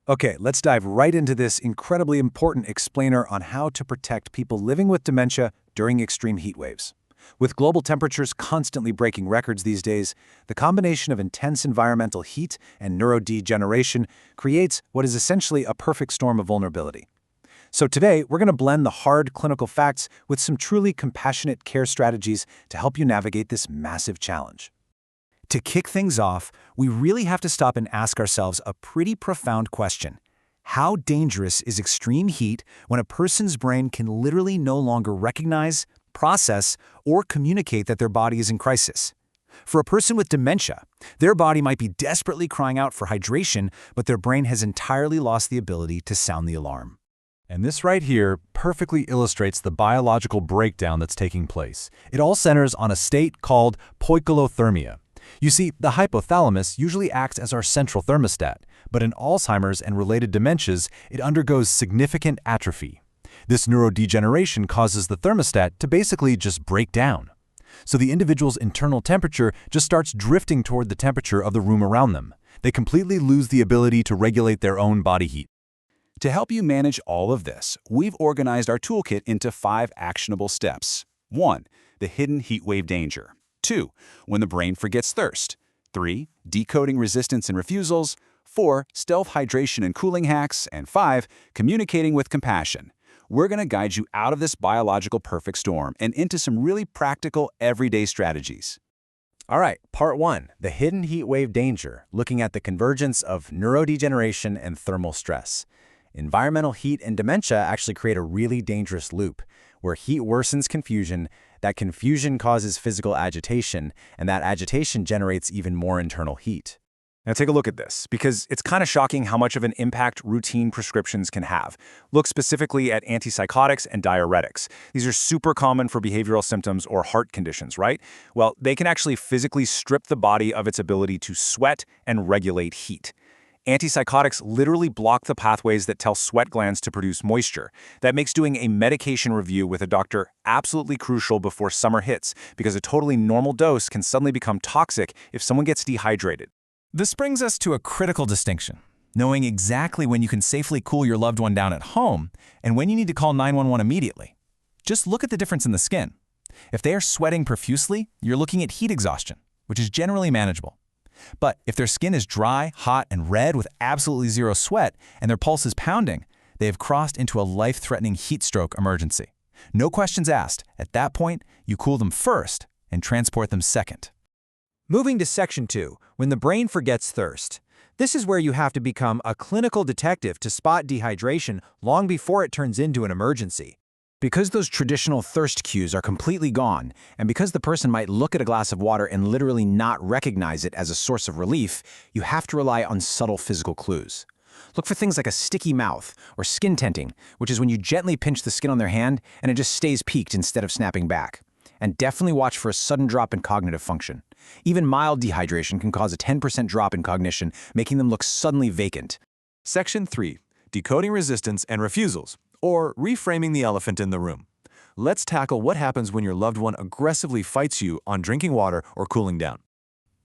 Okay, let's dive right into this incredibly important explainer on how to protect people living with dementia during extreme heat waves. With global temperatures constantly breaking records these days, the combination of intense environmental heat and neurodegeneration creates what is essentially a perfect storm of vulnerability. So today, we're going to blend the hard clinical facts with some truly compassionate care strategies to help you navigate this massive challenge. To kick things off, we really have to stop and ask ourselves a pretty profound question. How dangerous is extreme heat when a person's brain can literally no longer recognize, process, or communicate that their body is in crisis? For a person with dementia, their body might be desperately crying out for hydration, but their brain has entirely lost the ability to sound the alarm. And this right here perfectly illustrates the biological breakdown that's taking place. It all centers on a state called Poikilothermia. You see, the hypothalamus usually acts as our central thermostat, but in Alzheimer's and related dementias, it undergoes significant atrophy. This neurodegeneration causes the thermostat to basically just break down. So the individual's internal temperature just starts drifting toward the temperature of the room around them. They completely lose the ability to regulate their own body heat. To help you manage all of this, we've organized our toolkit into 5 actionable steps. 1. The hidden heatwave danger. 2. When the brain forgets thirst. 3. Decoding resistance and refusals. 4. Stealth hydration and cooling hacks. And 5. Communicating with compassion. We're going to guide you out of this biological perfect storm and into some really practical, everyday strategies. All right, part 1, the hidden heat wave danger, looking at the convergence of neurodegeneration and thermal stress. Environmental heat and dementia actually create a really dangerous loop, where heat worsens confusion, that confusion causes physical agitation, and that agitation generates even more internal heat. Now take a look at this, because it's kind of shocking how much of an impact routine prescriptions can have. Look specifically at antipsychotics and diuretics. These are super common for behavioral symptoms or heart conditions, right? Well, they can actually physically strip the body of its ability to sweat and regulate heat. Antipsychotics literally block the pathways that tell sweat glands to produce moisture. That makes doing a medication review with a doctor absolutely crucial before summer hits, because a totally normal dose can suddenly become toxic if someone gets dehydrated. This brings us to a critical distinction, knowing exactly when you can safely cool your loved one down at home and when you need to call 911 immediately. Just look at the difference in the skin. If they are sweating profusely, you're looking at heat exhaustion, which is generally manageable. But if their skin is dry, hot, and red with absolutely zero sweat, and their pulse is pounding, they have crossed into a life-threatening heat stroke emergency. No questions asked. At that point, you cool them first and transport them second. Moving to Section 2, when the brain forgets thirst. This is where you have to become a clinical detective to spot dehydration long before it turns into an emergency. Because those traditional thirst cues are completely gone, and because the person might look at a glass of water and literally not recognize it as a source of relief, you have to rely on subtle physical clues. Look for things like a sticky mouth or skin tenting, which is when you gently pinch the skin on their hand and it just stays peaked instead of snapping back. And definitely watch for a sudden drop in cognitive function. Even mild dehydration can cause a 10% drop in cognition, making them look suddenly vacant. Section 3. Decoding resistance and refusals, or reframing the elephant in the room. Let's tackle what happens when your loved one aggressively fights you on drinking water or cooling down.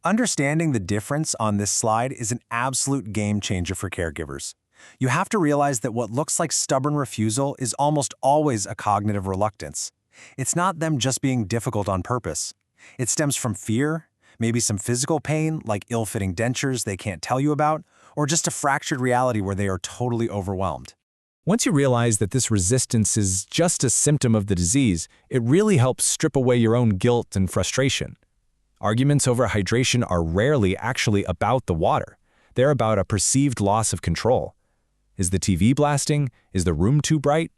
Understanding the difference on this slide is an absolute game changer for caregivers. You have to realize that what looks like stubborn refusal is almost always a cognitive reluctance. It's not them just being difficult on purpose. It stems from fear, maybe some physical pain like ill-fitting dentures they can't tell you about, or just a fractured reality where they are totally overwhelmed. Once you realize that this resistance is just a symptom of the disease, it really helps strip away your own guilt and frustration. Arguments over hydration are rarely actually about the water. They're about a perceived loss of control. Is the TV blasting? Is the room too bright?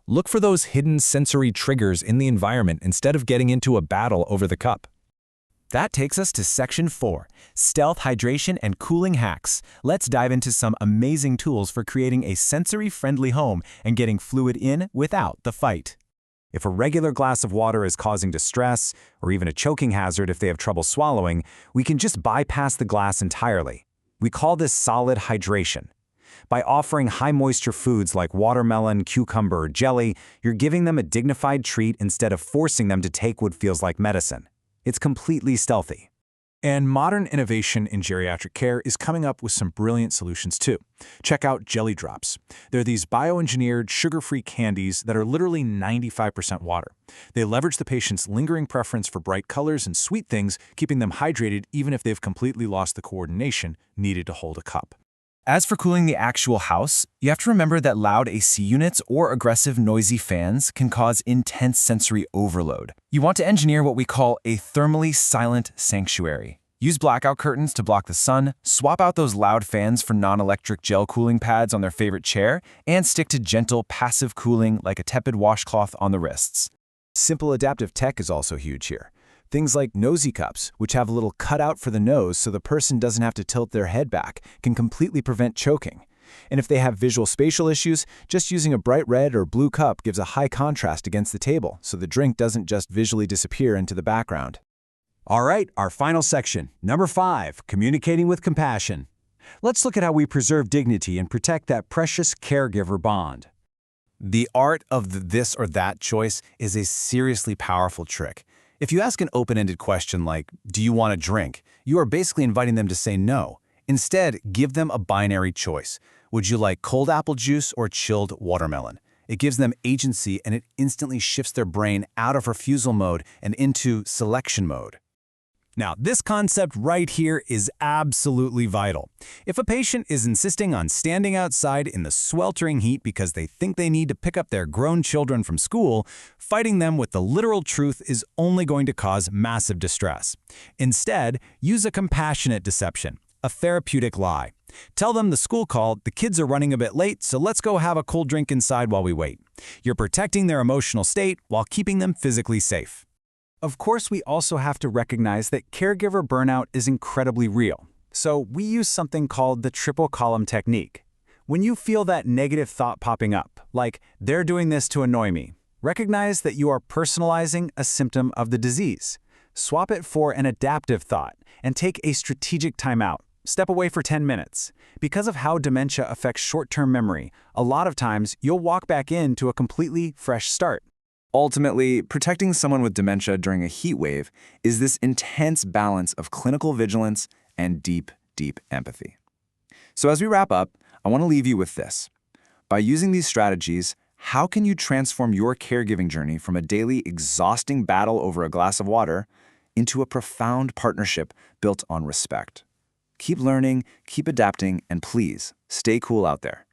Look for those hidden sensory triggers in the environment instead of getting into a battle over the cup. That takes us to Section 4, Stealth Hydration and Cooling Hacks. Let's dive into some amazing tools for creating a sensory-friendly home and getting fluid in without the fight. If a regular glass of water is causing distress, or even a choking hazard if they have trouble swallowing, we can just bypass the glass entirely. We call this solid hydration. By offering high-moisture foods like watermelon, cucumber, or jelly, you're giving them a dignified treat instead of forcing them to take what feels like medicine. It's completely stealthy. And modern innovation in geriatric care is coming up with some brilliant solutions too. Check out Jelly Drops. They're these bioengineered, sugar-free candies that are literally 95% water. They leverage the patient's lingering preference for bright colors and sweet things, keeping them hydrated even if they've completely lost the coordination needed to hold a cup. As for cooling the actual house, you have to remember that loud AC units or aggressive noisy fans can cause intense sensory overload. You want to engineer what we call a thermally silent sanctuary. Use blackout curtains to block the sun, swap out those loud fans for non-electric gel cooling pads on their favorite chair, and stick to gentle passive cooling like a tepid washcloth on the wrists. Simple adaptive tech is also huge here. Things like nosy cups, which have a little cutout for the nose so the person doesn't have to tilt their head back, can completely prevent choking. And if they have visual spatial issues, just using a bright red or blue cup gives a high contrast against the table, so the drink doesn't just visually disappear into the background. All right, our final section, number 5, communicating with compassion. Let's look at how we preserve dignity and protect that precious caregiver bond. The art of the this or that choice is a seriously powerful trick. If you ask an open-ended question like, "Do you want a drink?" you are basically inviting them to say no. Instead, give them a binary choice. Would you like cold apple juice or chilled watermelon? It gives them agency and it instantly shifts their brain out of refusal mode and into selection mode. Now, this concept right here is absolutely vital. If a patient is insisting on standing outside in the sweltering heat because they think they need to pick up their grown children from school, fighting them with the literal truth is only going to cause massive distress. Instead, use a compassionate deception, a therapeutic lie. Tell them the school called, the kids are running a bit late, so let's go have a cold drink inside while we wait. You're protecting their emotional state while keeping them physically safe. Of course, we also have to recognize that caregiver burnout is incredibly real. So we use something called the triple column technique. When you feel that negative thought popping up, like, "They're doing this to annoy me," recognize that you are personalizing a symptom of the disease. Swap it for an adaptive thought and take a strategic timeout. Step away for 10 minutes. Because of how dementia affects short-term memory, a lot of times you'll walk back into a completely fresh start. Ultimately, protecting someone with dementia during a heat wave is this intense balance of clinical vigilance and deep, deep empathy. So as we wrap up, I want to leave you with this. By using these strategies, how can you transform your caregiving journey from a daily exhausting battle over a glass of water into a profound partnership built on respect? Keep learning, keep adapting, and please, stay cool out there.